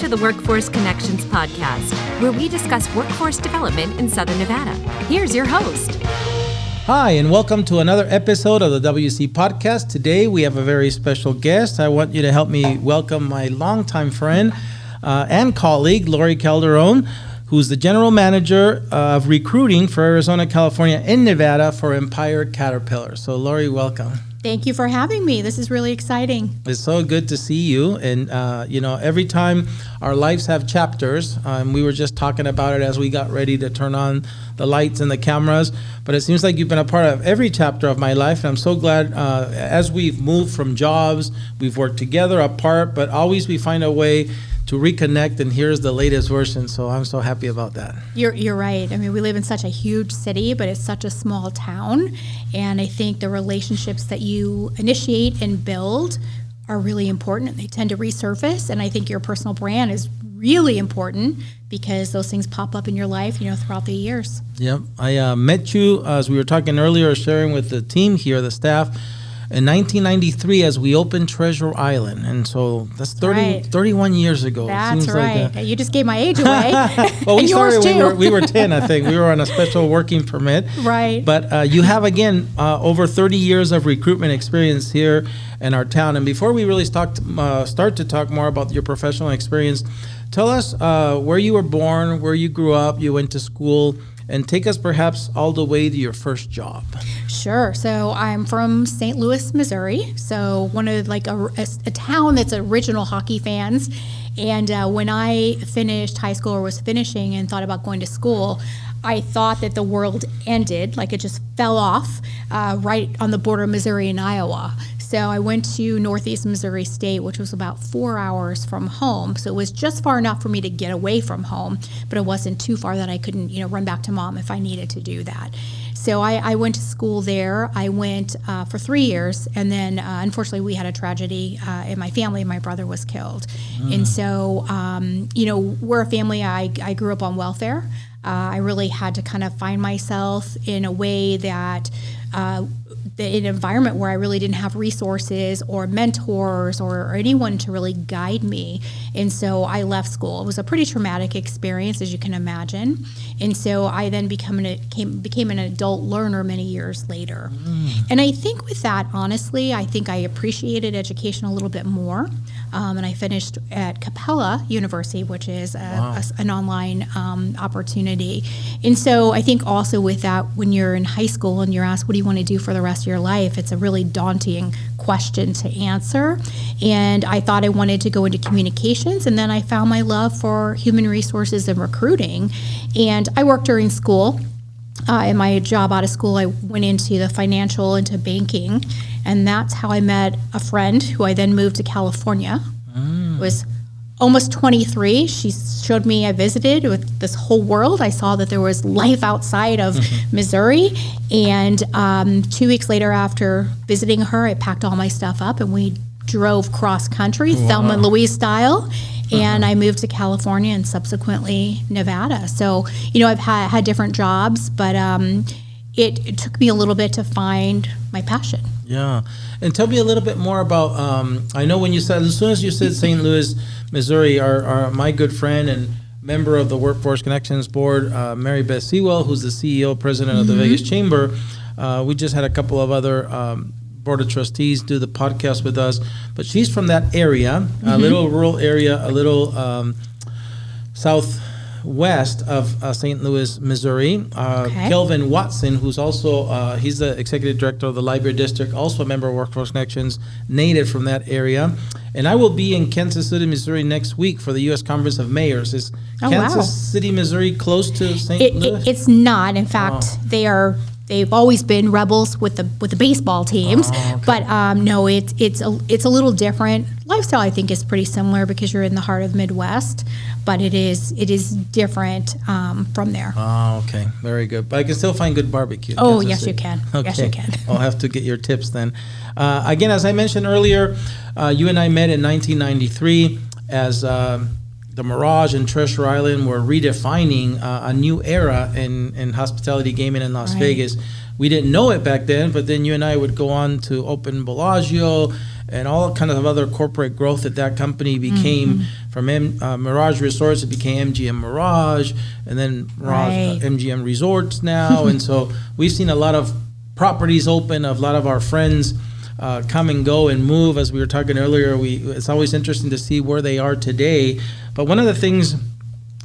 to the Workforce Connections podcast, where we discuss workforce development in Southern Nevada. Here's your host. Hi, and welcome to another episode of the WC podcast. Today, we have a very special guest. I want you to help me welcome my longtime friend and colleague, Lori Calderon, who's the general manager of recruiting for Arizona, California, and Nevada for Empire Caterpillar. So, Lori, welcome. Thank you for having me. This is really exciting. It's so good to see you. And, every time our lives have chapters, we were just talking about it as we got ready to turn on the lights and the cameras. But it seems like you've been a part of every chapter of my life. And I'm so glad as we've moved from jobs, we've worked together, apart, but always we find a way to reconnect, and here's the latest version. So I'm so happy about that. You're right. I mean, we live in such a huge city, but it's such a small town. And I think the relationships that you initiate and build are really important. They tend to resurface. And I think your personal brand is really important because those things pop up in your life, throughout the years. Yep. I met you, as we were talking earlier, sharing with the team here, the staff, in 1993 as we opened Treasure Island. And so that's 31 years ago. That's Seems right. Like you just gave my age away. well, we started when we were 10, I think. We were on a special working permit. Right. But you have, again, over 30 years of recruitment experience here in our town. And before we really start to talk more about your professional experience, tell us where you were born, where you grew up, you went to school, and take us perhaps all the way to your first job. Sure. So I'm from St. Louis, Missouri. So one of a town that's original hockey fans. And when I finished high school or was finishing and thought about going to school, I thought that the world ended, like it just fell off right on the border of Missouri and Iowa. So I went to Northeast Missouri State, which was about 4 hours from home. So it was just far enough for me to get away from home, but it wasn't too far that I couldn't, run back to mom if I needed to do that. So I went to school there. I went for 3 years, and then unfortunately we had a tragedy in my family. My brother was killed. And so, we're a family. I grew up on welfare. I really had to kind of find myself in a way that in an environment where I really didn't have resources or mentors or anyone to really guide me. And so I left school. It was a pretty traumatic experience, as you can imagine. And so I then became an adult learner many years later. And I think with that, honestly, I think I appreciated education a little bit more. And I finished at Capella University, which is an online opportunity. And so I think also with that, when you're in high school and you're asked, what do you want to do for the rest of your life? It's a really daunting question to answer. And I thought I wanted to go into communications. And then I found my love for human resources and recruiting. And I worked during school. In my job out of school, I went into into banking. And that's how I met a friend who I then moved to California. Was almost 23. She showed me, I visited with this whole world. I saw that there was life outside of Missouri. And 2 weeks later, after visiting her, I packed all my stuff up and we drove cross country, Thelma and Louise style. And I moved to California and subsequently Nevada. So, I've had different jobs, but it took me a little bit to find my passion. Yeah. And tell me a little bit more about, I know when you said, as soon as you said St. Louis, Missouri, my good friend and member of the Workforce Connections Board, Mary Beth Sewell, who's the CEO, president of the Vegas Chamber. We just had a couple of other Board of Trustees do the podcast with us, but she's from that area, a little rural area, a little southwest of St. Louis, Missouri. Kelvin Watson, who's also, he's the executive director of the Library District, also a member of Workforce Connections, native from that area. And I will be in Kansas City, Missouri next week for the U.S. Conference of Mayors. Is Kansas City, Missouri close to St. Louis? It's not. In fact, they've always been rebels with the baseball teams, but no, it's a little different. Lifestyle, I think, is pretty similar because you're in the heart of the Midwest, but it is different from there. Oh, okay, very good. But I can still find good barbecue. Oh, yes, you can. Okay. Yes, you can. I'll have to get your tips then. Again, as I mentioned earlier, you and I met in 1993 as the Mirage and Treasure Island were redefining a new era in hospitality gaming in Las Vegas. We didn't know it back then, but then you and I would go on to open Bellagio and all kind of other corporate growth that company became. From Mirage Resorts, it became MGM Mirage, and then Mirage, MGM Resorts now. And so we've seen a lot of properties open, a lot of our friends come and go and move. As we were talking earlier, it's always interesting to see where they are today. But one of the things,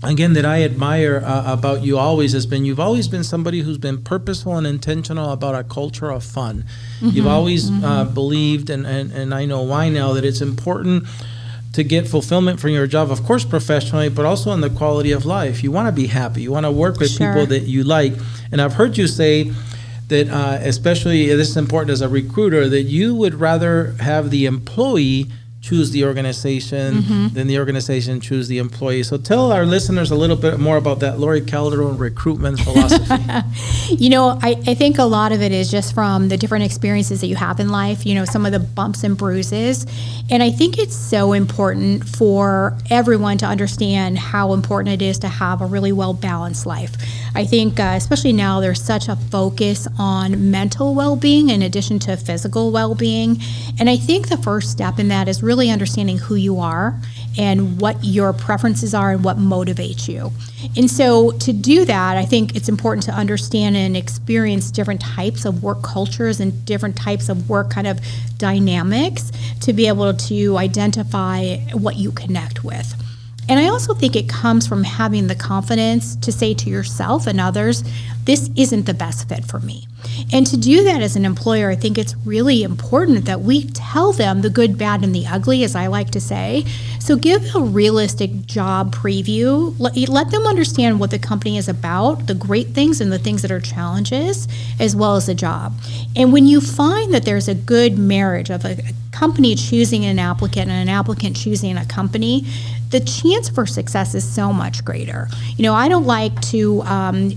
again, that I admire about you always has been, you've always been somebody who's been purposeful and intentional about a culture of fun. You've always believed, and I know why now, that it's important to get fulfillment from your job, of course, professionally, but also in the quality of life. You want to be happy. You want to work with people that you like. And I've heard you say that, especially, this is important as a recruiter, that you would rather have the employee choose the organization than the organization choose the employee. So tell our listeners a little bit more about that Lori Calderon recruitment philosophy. I think a lot of it is just from the different experiences that you have in life, some of the bumps and bruises. And I think it's so important for everyone to understand how important it is to have a really well-balanced life. I think especially now there's such a focus on mental well-being in addition to physical well-being. And I think the first step in that is really understanding who you are and what your preferences are and what motivates you. And so to do that, I think it's important to understand and experience different types of work cultures and different types of work kind of dynamics to be able to identify what you connect with. And I also think it comes from having the confidence to say to yourself and others, this isn't the best fit for me. And to do that as an employer, I think it's really important that we tell them the good, bad, and the ugly, as I like to say. So give a realistic job preview. Let them understand what the company is about, the great things and the things that are challenges, as well as the job. And when you find that there's a good marriage of a company choosing an applicant and an applicant choosing a company, the chance for success is so much greater. I don't like to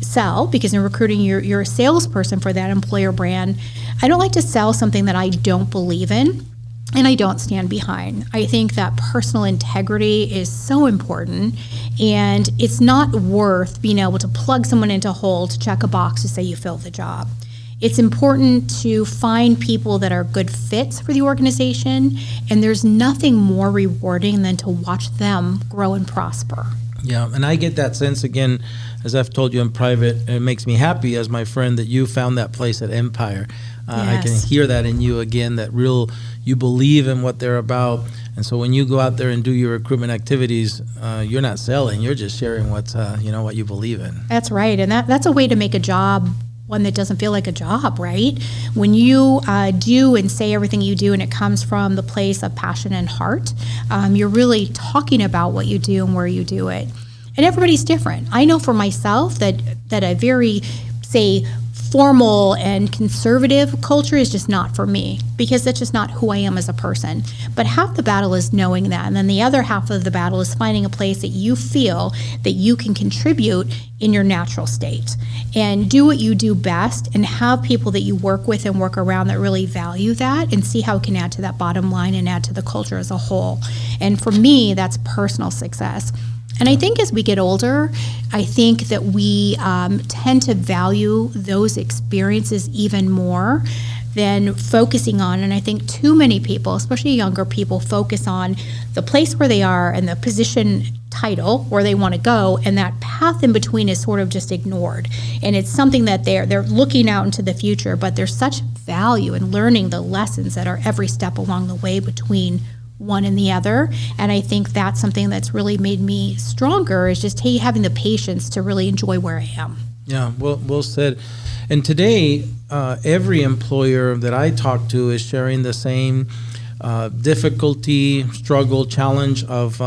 sell, because in recruiting, you're a salesperson for that employer brand. I don't like to sell something that I don't believe in and I don't stand behind. I think that personal integrity is so important, and it's not worth being able to plug someone into a hole to check a box to say you filled the job. It's important to find people that are good fits for the organization, and there's nothing more rewarding than to watch them grow and prosper. Yeah, and I get that sense, again, as I've told you in private, it makes me happy as my friend that you found that place at Empire. I can hear that in you again, that you believe in what they're about. And so when you go out there and do your recruitment activities, you're not selling, you're just sharing what you believe in. That's right, and that's a way to make a job one that doesn't feel like a job, right? When you do and say everything you do and it comes from the place of passion and heart, you're really talking about what you do and where you do it. And everybody's different. I know for myself that a very, say, formal and conservative culture is just not for me, because that's just not who I am as a person. But half the battle is knowing that, and then the other half of the battle is finding a place that you feel that you can contribute in your natural state and do what you do best, and have people that you work with and work around that really value that, and see how it can add to that bottom line and add to the culture as a whole. And for me, that's personal success. And I think as we get older, I think that we tend to value those experiences even more than focusing on, and I think too many people, especially younger people, focus on the place where they are and the position title where they want to go, and that path in between is sort of just ignored. And it's something that they're looking out into the future, but there's such value in learning the lessons that are every step along the way between one and the other. And I think that's something that's really made me stronger, is just having the patience to really enjoy where I am. Yeah, well said. And today, every employer that I talk to is sharing the same difficulty, struggle, challenge of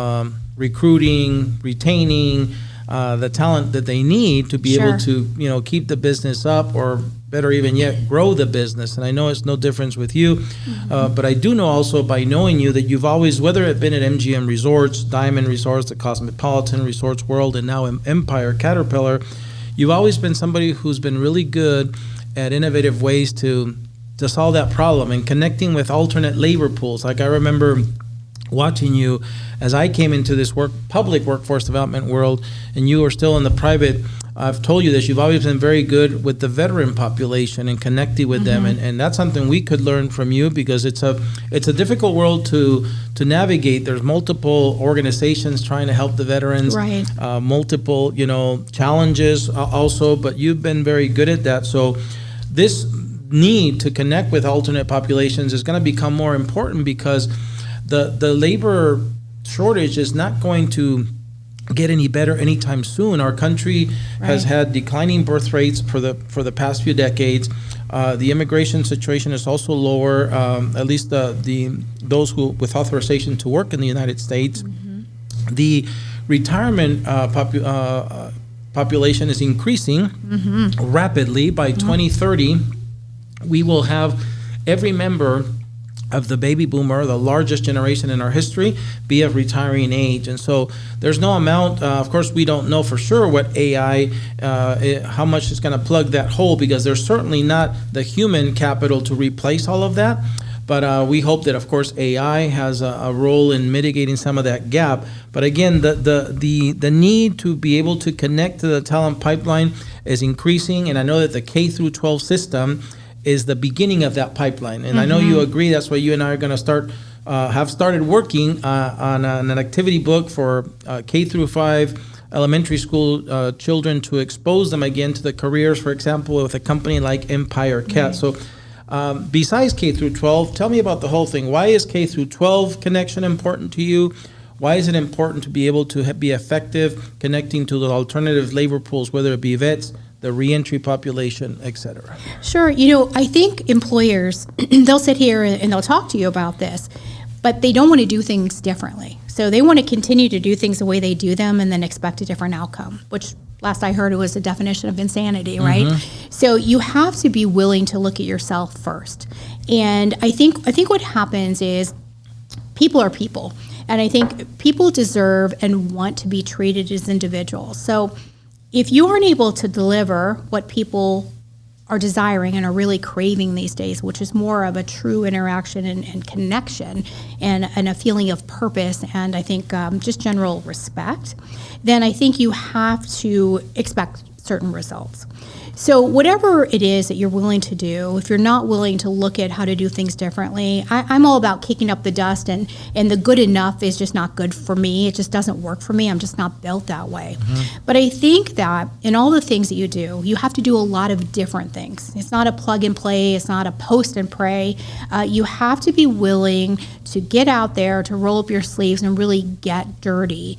recruiting, retaining the talent that they need to be able to, keep the business up, or better even yet, grow the business. And I know it's no difference with you, but I do know also by knowing you that you've always, whether it been at MGM Resorts, Diamond Resorts, the Cosmopolitan Resorts World, and now Empire, Caterpillar, you've always been somebody who's been really good at innovative ways to solve that problem and connecting with alternate labor pools. Like I remember watching you as I came into this public workforce development world, and you are still in the private. I've told you this, you've always been very good with the veteran population and connecting with them. And that's something we could learn from you, because it's a difficult world to navigate. There's multiple organizations trying to help the veterans, Right. Multiple, challenges also, but you've been very good at that. So this need to connect with alternate populations is going to become more important, because the labor shortage is not going to get any better anytime soon. Our country has had declining birth rates for the past few decades. The immigration situation is also lower, at least those who with authorization to work in the United States. The retirement population is increasing rapidly. By 2030, we will have every member of the baby boomer, the largest generation in our history, be of retiring age. And so there's no amount, of course, we don't know for sure what AI, how much it's going to plug that hole, because there's certainly not the human capital to replace all of that. But we hope that, of course, AI has a role in mitigating some of that gap. But again, the need to be able to connect to the talent pipeline is increasing. And I know that the K through 12 system is the beginning of that pipeline. And I know you agree, that's why you and I are going to have started working on an activity book for K through 5 elementary school children, to expose them again to the careers, for example, with a company like Empire Cat. So besides K through 12, tell me about the whole thing. Why is K through 12 connection important to you? Why is it important to be able to be effective connecting to the alternative labor pools, whether it be vets, the reentry population, et cetera? Sure. I think employers, they'll sit here and they'll talk to you about this, but they don't want to do things differently. So they want to continue to do things the way they do them and then expect a different outcome, which last I heard it was the definition of insanity, right? So you have to be willing to look at yourself first. And I think what happens is people are people. And I think people deserve and want to be treated as individuals. So if you aren't able to deliver what people are desiring and are really craving these days, which is more of a true interaction and connection and a feeling of purpose and I think just general respect, then I think you have to expect certain results. So whatever it is that you're willing to do, if you're not willing to look at how to do things differently, I'm all about kicking up the dust, and the good enough is just not good for me. It just doesn't work for me. I'm just not built that way. But I think that in all the things that you do, you have to do a lot of different things. It's not a plug and play. It's not a post and pray. You have to be willing to get out there, to roll up your sleeves and really get dirty,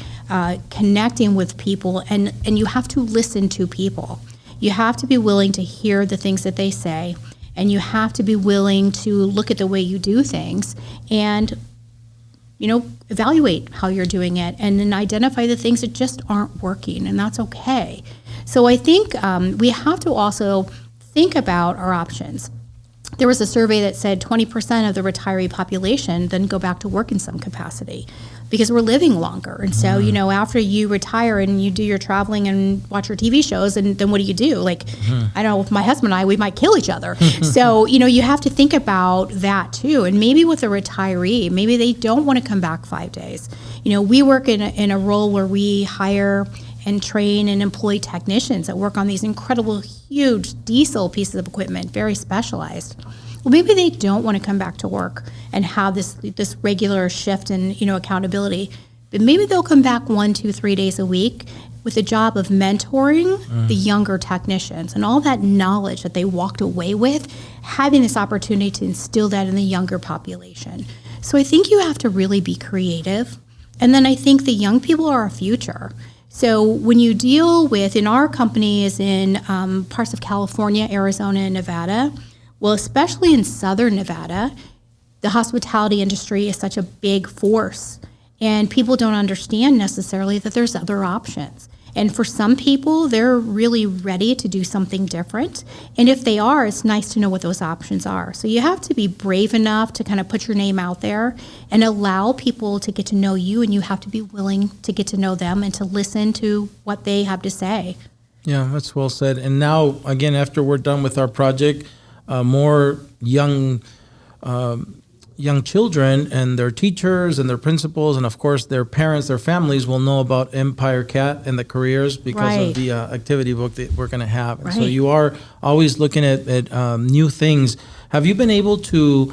connecting with people, and you have to listen to people. You have to be willing to hear the things that they say, and you have to be willing to look at the way you do things and, evaluate how you're doing it and then identify the things that just aren't working, and that's okay. So I think we have to also think about our options. There was a survey that said 20% of the retiree population then go back to work in some capacity because we're living longer. And so, after you retire and you do your traveling and watch your TV shows, and then what do you do? Like, I don't know, with my husband and I, we might kill each other. So, you have to think about that too. And maybe with a retiree, maybe they don't want to come back 5 days. We work in a role where we hire and train and employ technicians that work on these incredible, huge diesel pieces of equipment, very specialized. Well, maybe they don't want to come back to work and have this regular shift and accountability, but maybe they'll come back 1, 2, 3 days a week with the job of mentoring the younger technicians and all that knowledge that they walked away with, having this opportunity to instill that in the younger population. So I think you have to really be creative, and then I think the young people are our future. So when you deal with, in our company is in parts of California, Arizona, and Nevada. Well, especially in Southern Nevada, the hospitality industry is such a big force, and people don't understand necessarily that there's other options. And for some people, they're really ready to do something different. And if they are, it's nice to know what those options are. So you have to be brave enough to kind of put your name out there and allow people to get to know you, and you have to be willing to get to know them and to listen to what they have to say. Yeah, that's well said. And now, again, after we're done with our project, more young young children and their teachers and their principals and of course their parents, their families will know about Empire Cat and the careers because of the activity book that we're going to have. And so you are always looking at new things. Have you been able to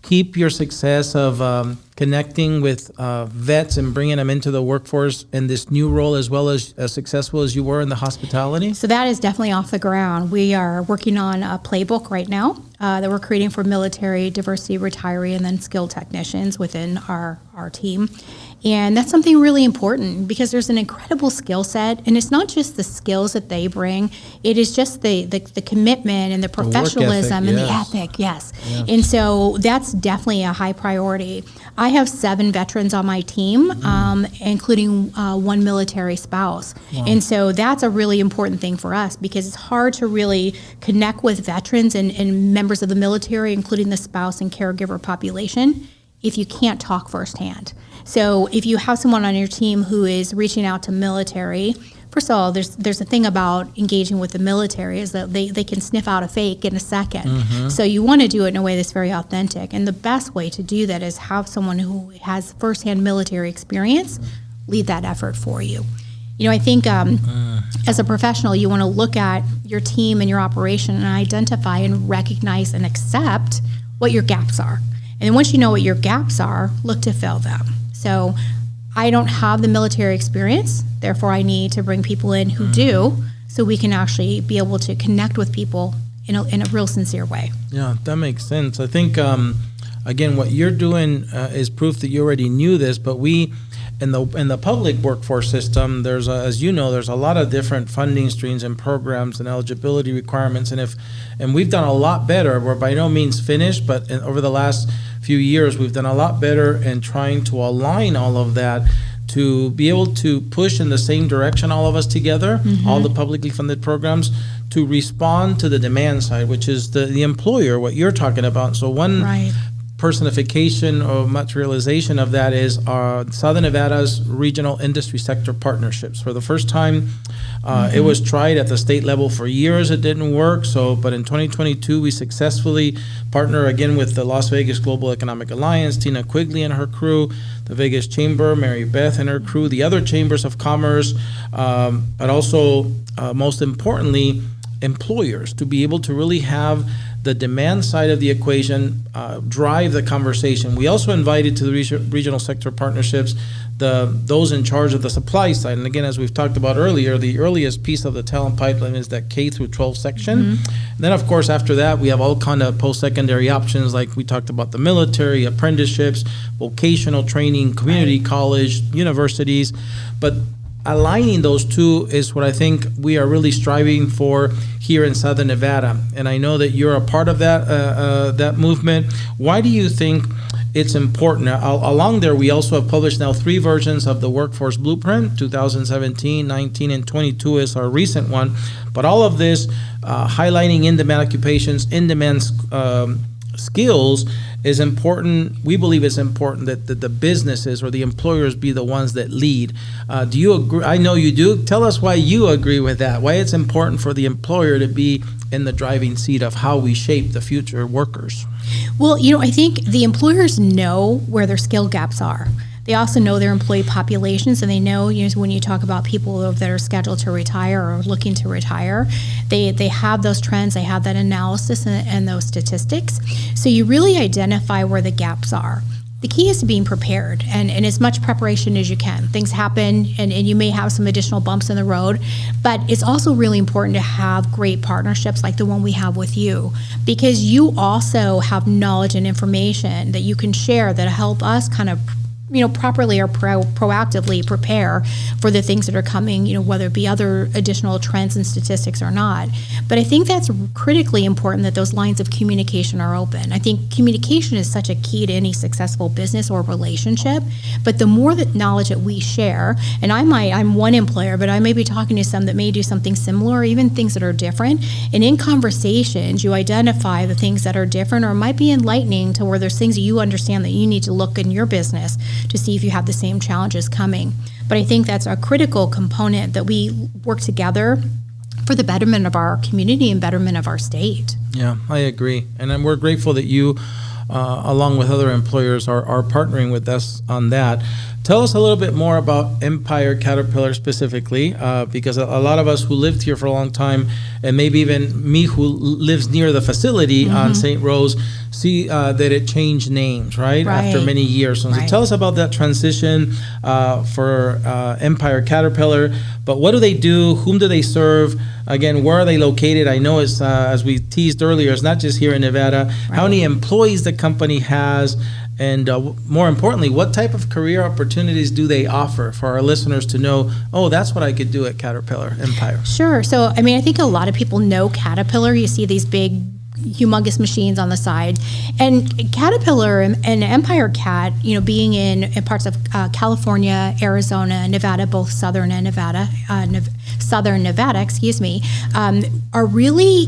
keep your success of connecting with vets and bringing them into the workforce in this new role as well as successful as you were in the hospitality? So that is definitely off the ground. We are working on a playbook right now that we're creating for military, diversity, retiree, and then skilled technicians within our team. And that's something really important because there's an incredible skill set, and it's not just the skills that they bring, it is just the commitment and the professionalism and the ethic, And so that's definitely a high priority. I have 7 veterans on my team, including 1 military spouse. Wow. And so that's a really important thing for us because it's hard to really connect with veterans and members of the military, including the spouse and caregiver population, if you can't talk firsthand. So if you have someone on your team who is reaching out to military, first of all, there's a thing about engaging with the military is that they can sniff out a fake in a second. So you want to do it in a way that's very authentic. And the best way to do that is have someone who has firsthand military experience lead that effort for you. You know, I think as a professional, you want to look at your team and your operation and identify and recognize and accept what your gaps are. And then once you know what your gaps are, look to fill them. So I don't have the military experience, therefore I need to bring people in who do, so we can actually be able to connect with people in a real sincere way. Yeah, that makes sense. I think, again, what you're doing is proof that you already knew this, but we, in the public workforce system, there's as you know, there's a lot of different funding streams and programs and eligibility requirements, and we've done a lot better. We're by no means finished, but over the last few years, we've done a lot better in trying to align all of that to be able to push in the same direction, all of us together, all the publicly funded programs, to respond to the demand side, which is the employer, what you're talking about. So one personification or materialization of that is Southern Nevada's regional industry sector partnerships. For the first time, it was tried at the state level for years. It didn't work. But in 2022, we successfully partner again with the Las Vegas Global Economic Alliance, Tina Quigley and her crew, the Vegas Chamber, Mary Beth and her crew, the other chambers of commerce, but also, most importantly, employers to be able to really have the demand side of the equation drive the conversation. We also invited to the regional sector partnerships those in charge of the supply side. And again, as we've talked about earlier, the earliest piece of the talent pipeline is that K through 12 section. And then, of course, after that, we have all kind of post-secondary options, like we talked about the military, apprenticeships, vocational training, community college, universities. But aligning those two is what I think we are really striving for here in Southern Nevada. And I know that you're a part of that movement. Why do you think it's important? Along there, we also have published now 3 versions of the Workforce Blueprint, 2017, 19, and 22 is our recent one. But all of this highlighting in-demand occupations, in-demand skills is important. We believe it's important that the businesses or the employers be the ones that lead. Do you agree? I know you do. Tell us why you agree with that, why it's important for the employer to be in the driving seat of how we shape the future workers. Well, I think the employers know where their skill gaps are. They also know their employee populations, and they know, when you talk about people that are scheduled to retire or looking to retire, they have those trends, they have that analysis and those statistics. So you really identify where the gaps are. The key is to being prepared and as much preparation as you can. Things happen and you may have some additional bumps in the road, but it's also really important to have great partnerships like the one we have with you, because you also have knowledge and information that you can share that help us kind of properly or proactively prepare for the things that are coming, whether it be other additional trends and statistics or not. But I think that's critically important that those lines of communication are open. I think communication is such a key to any successful business or relationship, but the more that knowledge that we share, and I'm one employer, but I may be talking to some that may do something similar or even things that are different. And in conversations, you identify the things that are different or might be enlightening to where there's things that you understand that you need to look in your business to see if you have the same challenges coming. But I think that's a critical component that we work together for the betterment of our community and betterment of our state. Yeah, I agree. And we're grateful that you along with other employers, are partnering with us on that. Tell us a little bit more about Empire Caterpillar specifically, because a lot of us who lived here for a long time, and maybe even me who lives near the facility on St. Rose, see that it changed names, right? After many years. So tell us about that transition for Empire Caterpillar. But what do they do? Whom do they serve? Again, where are they located? I know it's, as we teased earlier, it's not just here in Nevada. How many employees the company has? And more importantly, what type of career opportunities do they offer for our listeners to know, oh, that's what I could do at Caterpillar Empire? Sure. So, I mean, I think a lot of people know Caterpillar. You see these big, humongous machines on the side. And Caterpillar and Empire Cat, you know, being in parts of California, Arizona, Nevada, both southern Nevada, are really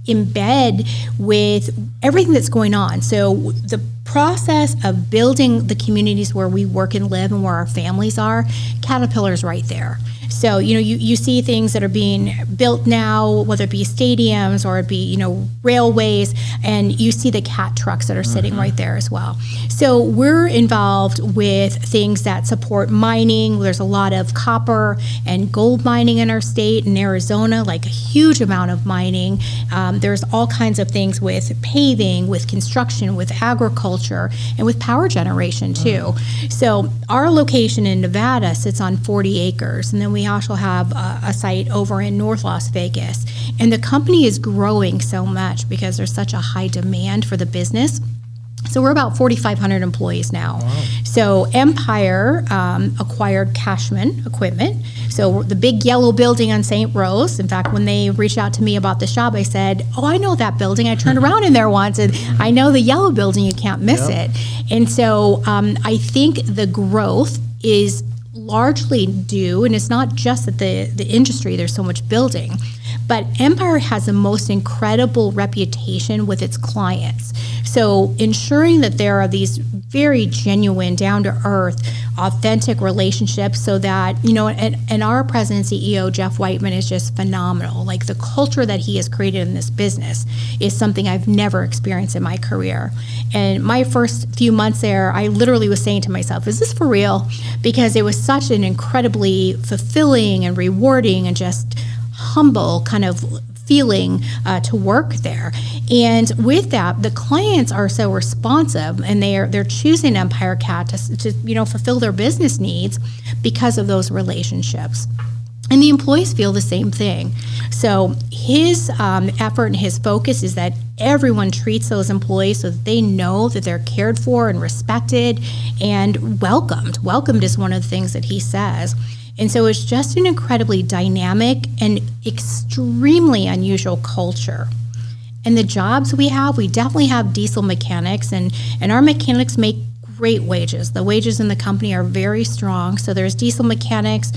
in bed with everything that's going on. So the process of building the communities where we work and live and where our families are, Caterpillar's right there. So, you know, you see things that are being built now, whether it be stadiums or it be, you know, railways, and you see the cat trucks that are sitting right there as well. So we're involved with things that support mining. There's a lot of copper and gold mining in our state. In Arizona, like a huge amount of mining. There's all kinds of things with paving, with construction, with agriculture, and with power generation too. So our location in Nevada sits on 40 acres, and then we also have a site over in North Las Vegas. And the company is growing so much because there's such a high demand for the business. So we're about 4,500 employees now. Wow. So Empire acquired Cashman Equipment. So the big yellow building on St. Rose. In fact, when they reached out to me about this job, I said, oh, I know that building. I turned around in there once, and I know the yellow building. You can't miss it. And so I think the growth is largely due, and it's not just that the industry, there's so much building, but Empire has the most incredible reputation with its clients. So ensuring that there are these very genuine, down-to-earth, authentic relationships so that, you know, and our president and CEO, Jeff Whiteman, is just phenomenal. Like the culture that he has created in this business is something I've never experienced in my career. And my first few months there, I literally was saying to myself, is this for real? Because it was such an incredibly fulfilling and rewarding and just humble kind of feeling to work there. And with that, the clients are so responsive, and they're choosing Empire Cat to you know, fulfill their business needs because of those relationships. And the employees feel the same thing. So his effort and his focus is that everyone treats those employees so that they know that they're cared for and respected and welcomed. Welcomed is one of the things that he says. And so it's just an incredibly dynamic and extremely unusual culture. And the jobs we definitely have diesel mechanics, and our mechanics make great wages. The wages in the company are very strong. So there's diesel mechanics.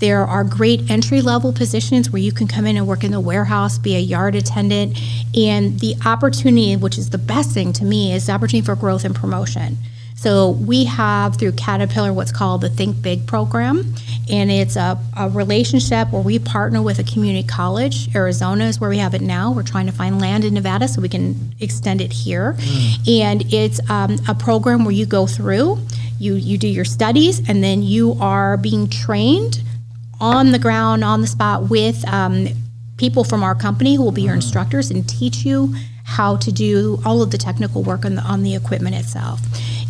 There are great entry-level positions where you can come in and work in the warehouse, be a yard attendant. And the opportunity, which is the best thing to me, is the opportunity for growth and promotion. So we have through Caterpillar what's called the Think Big program, and it's a relationship where we partner with a community college. Arizona is where we have it now. We're trying to find land in Nevada so we can extend it here. And it's a program where you go through, you do your studies, and then you are being trained on the ground, on the spot with people from our company who will be your instructors and teach you how to do all of the technical work on the equipment itself.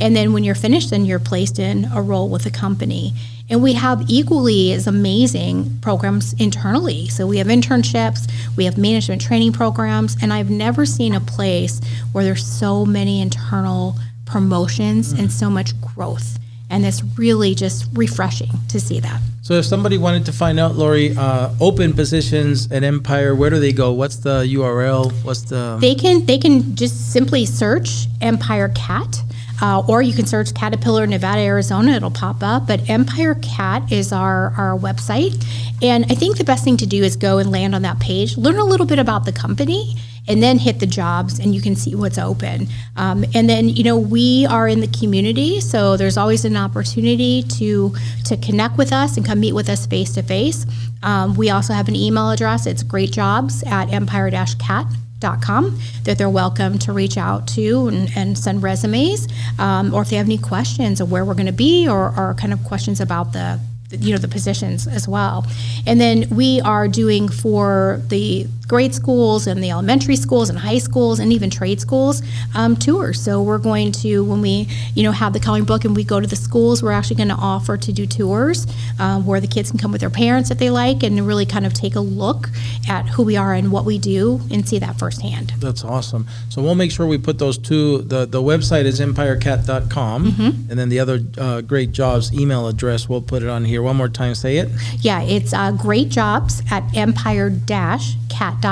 And then when you're finished, then you're placed in a role with the company. And we have equally as amazing programs internally. So we have internships, we have management training programs, and I've never seen a place where there's so many internal promotions and so much growth. And it's really just refreshing to see that. So if somebody wanted to find out, Lori, open positions at Empire, where do they go? What's the URL? They can just simply search Empire Cat. Or you can search Caterpillar, Nevada, Arizona. It'll pop up. But Empire Cat is our website. And I think the best thing to do is go and land on that page, learn a little bit about the company, and then hit the jobs, and you can see what's open. And then, you know, we are in the community, so there's always an opportunity to connect with us and come meet with us face to face. We also have an email address. It's greatjobs@empire-cat.com. empire.cat.com that they're welcome to reach out to and send resumes, or if they have any questions of where we're going to be, or kind of questions about the positions as well. And then we are doing for the grade schools and the elementary schools and high schools and even trade schools tours. So we're going to, when we have the coloring book and we go to the schools, we're actually going to offer to do tours where the kids can come with their parents if they like, and really kind of take a look at who we are and what we do and see that firsthand. That's awesome. So we'll make sure we put those two. The website is empirecat.com, and then the other Great Jobs email address, we'll put it on here. One more time, say it. Yeah, it's Great Jobs at empire-cat.com.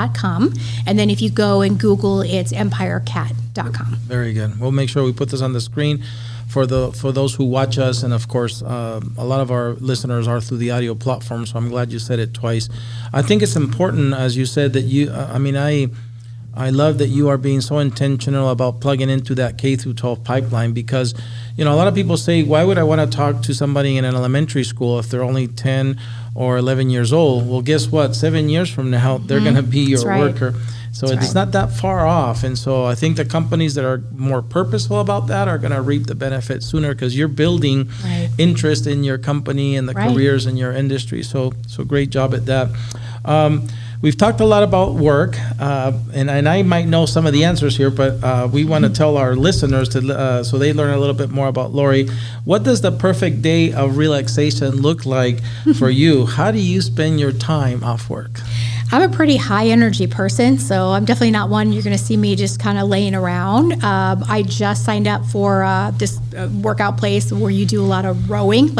And then if you go and Google, it's empirecat.com. Very good. We'll make sure we put this on the screen for those who watch us. And of course, a lot of our listeners are through the audio platform. So I'm glad you said it twice. I think it's important, as you said, that you, I love that you are being so intentional about plugging into that K through 12 pipeline, because, a lot of people say, why would I want to talk to somebody in an elementary school if they're only 10 or 11 years old? Well, guess what? 7 years from now, they're going to be your worker. So it's not that far off. And so I think the companies that are more purposeful about that are going to reap the benefits sooner, because you're building interest in your company and the careers in your industry. So great job at that. We've talked a lot about work, and I might know some of the answers here, but we want to tell our listeners so they learn a little bit more about Lori. What does the perfect day of relaxation look like for you? How do you spend your time off work? I'm a pretty high energy person, so I'm definitely not one you're going to see me just kind of laying around. I just signed up for this workout place where you do a lot of rowing,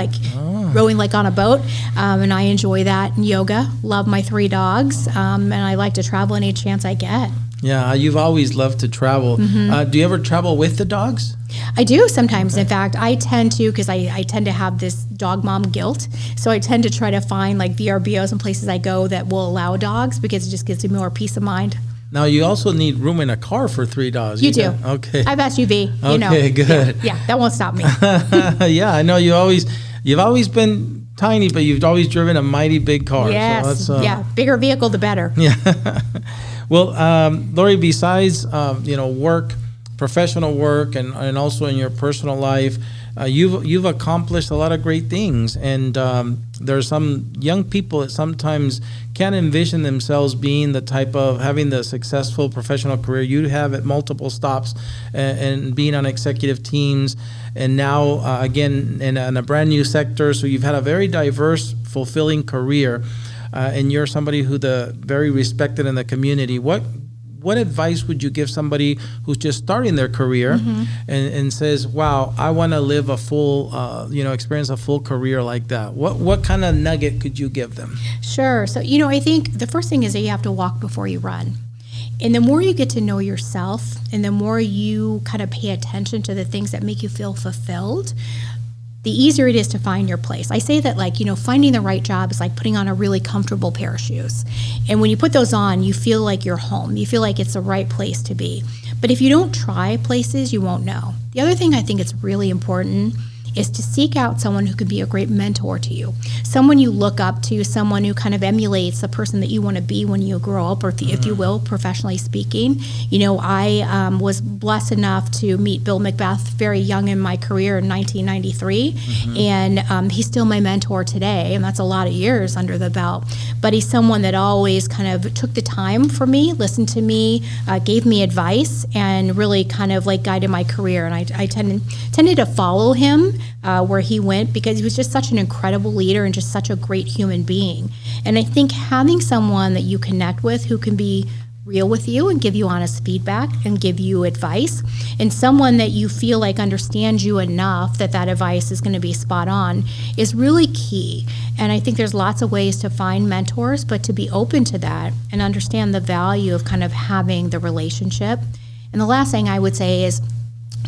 rowing like on a boat, and I enjoy that. And yoga, love my 3 dogs, and I like to travel any chance I get. Yeah, you've always loved to travel. Do you ever travel with the dogs? I do sometimes. In fact, I tend to, because I tend to have this dog mom guilt. So I tend to try to find like VRBOs and places I go that will allow dogs, because it just gives me more peace of mind. Now, you also need room in a car for 3 dogs. You do. Okay. I have SUV. Okay, good. Yeah, that won't stop me. Yeah, I know you've always been tiny, but you've always driven a mighty big car. Yes. So bigger vehicle, the better. Yeah. Well, Lori, besides work, professional work, and also in your personal life, you've accomplished a lot of great things. And there's some young people that sometimes can't envision themselves being the type of having the successful professional career you have at multiple stops, and being on executive teams, and now again in a brand new sector. So you've had a very diverse, fulfilling career. And you're somebody who's very respected in the community. What advice would you give somebody who's just starting their career and says, wow, I want to live a full, experience a full career like that? What kind of nugget could you give them? Sure. So, I think the first thing is that you have to walk before you run. And the more you get to know yourself, and the more you kind of pay attention to the things that make you feel fulfilled, the easier it is to find your place. I say that finding the right job is like putting on a really comfortable pair of shoes. And when you put those on, you feel like you're home. You feel like it's the right place to be. But if you don't try places, you won't know. The other thing I think it's really important is to seek out someone who could be a great mentor to you, someone you look up to, someone who kind of emulates the person that you want to be when you grow up, or if you will, professionally speaking. I was blessed enough to meet Bill Macbeth very young in my career in 1993, and he's still my mentor today, and that's a lot of years under the belt. But he's someone that always kind of took the time for me, listened to me, gave me advice, and really kind of guided my career. And I tended to follow him where he went, because he was just such an incredible leader and just such a great human being. And I think having someone that you connect with who can be real with you and give you honest feedback and give you advice, and someone that you feel like understands you enough that advice is going to be spot on, is really key. And I think there's lots of ways to find mentors, but to be open to that and understand the value of kind of having the relationship. And the last thing I would say is,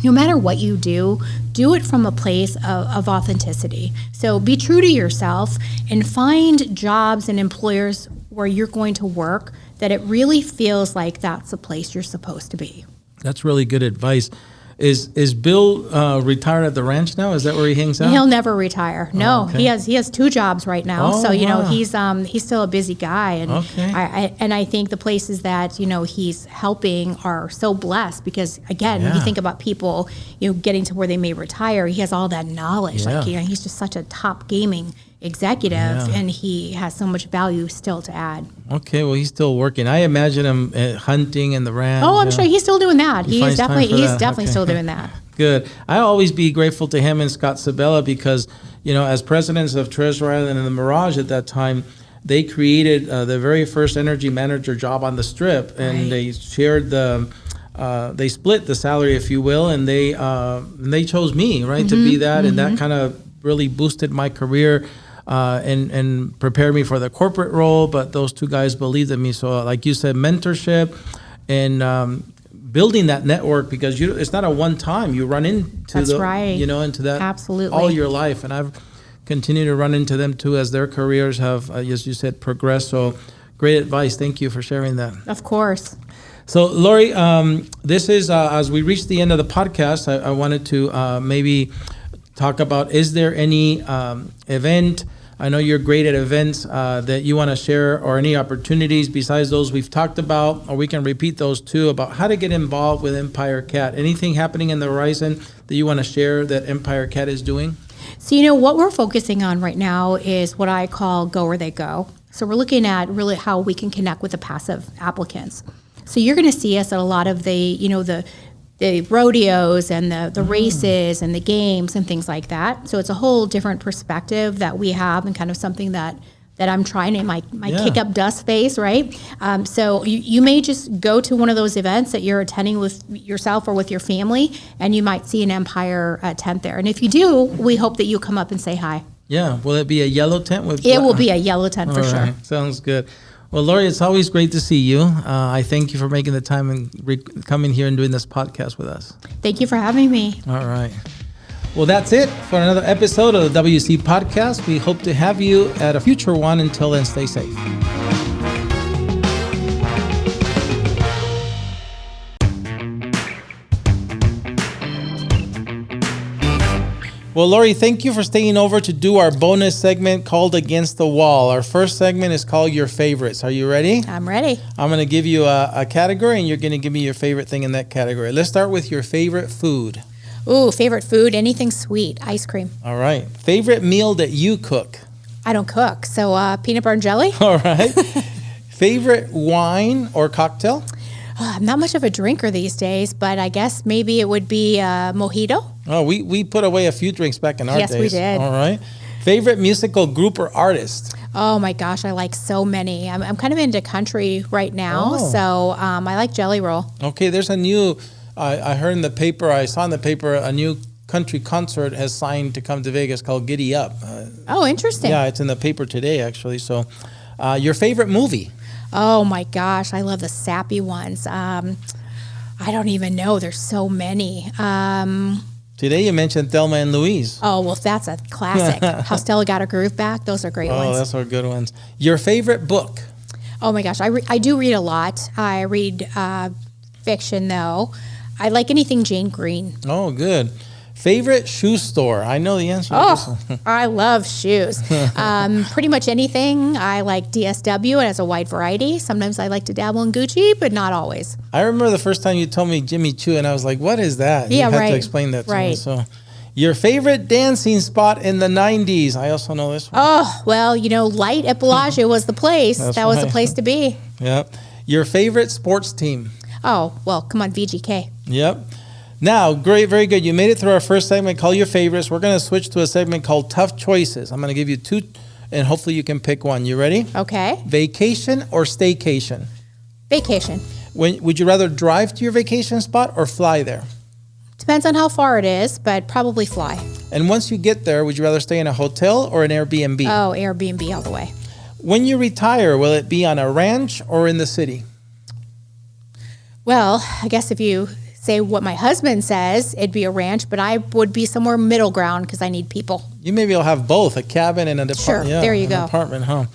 no matter what you do it from a place of authenticity. So be true to yourself and find jobs and employers where you're going to work that it really feels like that's the place you're supposed to be. That's really good advice. Is Bill retired at the ranch now? Is that where he hangs out? He'll never retire. No, okay. he has 2 jobs right now. Oh, So wow. he's still a busy guy, and Okay. I think the places that he's helping are so blessed because again, when you Yeah. think about people getting to where they may retire, he has all that knowledge. Yeah. Like he's just such a top gaming executive, and he has so much value still to add. Okay, well, he's still working. I imagine him hunting in the ranch. Oh, I'm sure he's still doing that. He finds time for He's that. definitely Okay. still doing that. Good. I always be grateful to him and Scott Sabella because, as presidents of Treasure Island and the Mirage at that time, they created the very first energy manager job on the Strip, and Right. they shared they split the salary, if you will, and they chose me, right, to be that, and that kind of really boosted my career. And prepared me for the corporate role, but those 2 guys believed in me. So, like you said, mentorship and building that network because it's not a one time. You run into That's right. into that Absolutely. all your life, and I've continued to run into them too as their careers have, as you said, progressed. So, great advice. Thank you for sharing that. Of course. So, Lori, this is as we reach the end of the podcast. I wanted to maybe talk about: is there any event? I know you're great at events that you want to share, or any opportunities besides those we've talked about, or we can repeat those too, about how to get involved with Empire Cat. Anything happening in the horizon that you want to share that Empire Cat is doing? So, what we're focusing on right now is what I call go where they go. So we're looking at really how we can connect with the passive applicants. So you're going to see us at a lot of the rodeos and the races and the games and things like that. So it's a whole different perspective that we have, and kind of something that I'm trying in my kick up dust phase, right? So you may just go to one of those events that you're attending with yourself or with your family, and you might see an Empire tent there. And if you do, we hope that you come up and say hi. Yeah. Will it be a yellow tent with? It will be a yellow tent for sure. Right. Sounds good. Well, Lori, it's always great to see you. I thank you for making the time and coming here and doing this podcast with us. Thank you for having me. All right. Well, that's it for another episode of the WC Podcast. We hope to have you at a future one. Until then, stay safe. Well, Lori, thank you for staying over to do our bonus segment called Against the Wall. Our first segment is called Your Favorites. Are you ready? I'm ready. I'm going to give you a category, and you're going to give me your favorite thing in that category. Let's start with your favorite food. Ooh, favorite food, anything sweet, ice cream. All right. Favorite meal that you cook. I don't cook, so peanut butter and jelly. All right. Favorite wine or cocktail? I'm not much of a drinker these days, but I guess maybe it would be mojito. Oh, we put away a few drinks back in our days. Yes, we did. All right. Favorite musical group or artist? Oh my gosh, I like so many. I'm kind of into country right now, Oh. so I like Jelly Roll. Okay, there's a new, I heard in the paper, I saw in the paper, a new country concert has signed to come to Vegas called Giddy Up. Oh, interesting. Yeah, it's in the paper today, actually. So, your favorite movie? Oh my gosh, I love the sappy ones. I don't even know. There's so many. Today you mentioned Thelma and Louise. Oh, well, that's a classic. How Stella Got Her Groove Back. Those are great Oh, ones. that's our good ones. Your favorite book? Oh my gosh, I do read a lot. I read fiction though. I like anything Jane Green. Oh, good. Favorite shoe store? I know the answer to this Oh, one. I love shoes. Pretty much anything. I like DSW. It has a wide variety. Sometimes I like to dabble in Gucci, but not always. I remember the first time you told me Jimmy Choo, and I was like, what is that? Yeah, you had right. to explain that to me. Right. So, your favorite dancing spot in the 90s? I also know this one. Oh, well, Light at Bellagio was the place. That's That was the right. place to be. Yep. Your favorite sports team? Oh, well, come on, VGK. Yep. Now, great, very good. You made it through our first segment called Your Favorites. We're going to switch to a segment called Tough Choices. I'm going to give you two, and hopefully you can pick one. You ready? Okay. Vacation or staycation? Vacation. Would you rather drive to your vacation spot or fly there? Depends on how far it is, but probably fly. And once you get there, would you rather stay in a hotel or an Airbnb? Oh, Airbnb all the way. When you retire, will it be on a ranch or in the city? Well, I guess if you say what my husband says, it'd be a ranch, but I would be somewhere middle ground because I need people. You maybe will have both, a cabin and an apartment. Sure, there you go. Apartment, huh?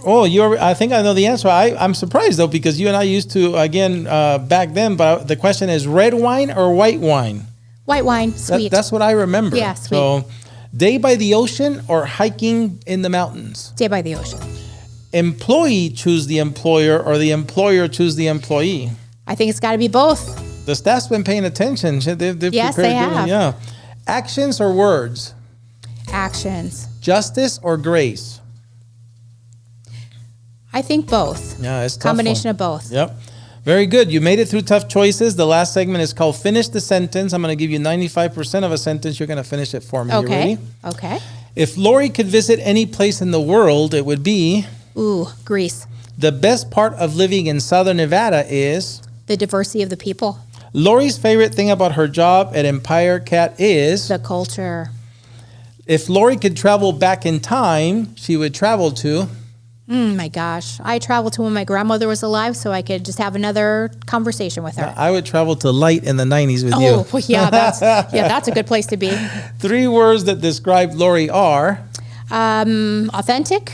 Oh, I think I know the answer. I'm surprised though, because you and I used to, again, back then, but the question is red wine or white wine? White wine, sweet. That's what I remember. Yeah, sweet. So, day by the ocean or hiking in the mountains? Day by the ocean. Employee choose the employer or the employer choose the employee? I think it's got to be both. The staff's been paying attention. They've Yes, they have. Yeah. Actions or words? Actions. Justice or grace? I think both. Yeah, it's a tough Combination one. of both. Yep. Very good. You made it through tough choices. The last segment is called Finish the Sentence. I'm going to give you 95% of a sentence. You're going to finish it for me. You Okay. ready? Okay. If Lori could visit any place in the world, it would be... Ooh, Greece. The best part of living in Southern Nevada is... The diversity of the people. Lori's favorite thing about her job at Empire Cat is... The culture. If Lori could travel back in time, she would travel to... My gosh. I traveled to when my grandmother was alive so I could just have another conversation with her. I would travel to light in the 90s with you. Oh, well, yeah, that's a good place to be. 3 words that describe Lori are... Authentic,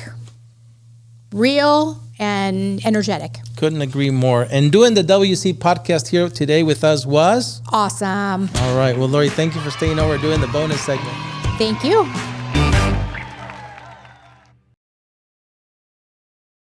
real, and energetic. Couldn't agree more. And doing the WC podcast here today with us was... Awesome. All right. Well, Lori, thank you for staying over doing the bonus segment. Thank you.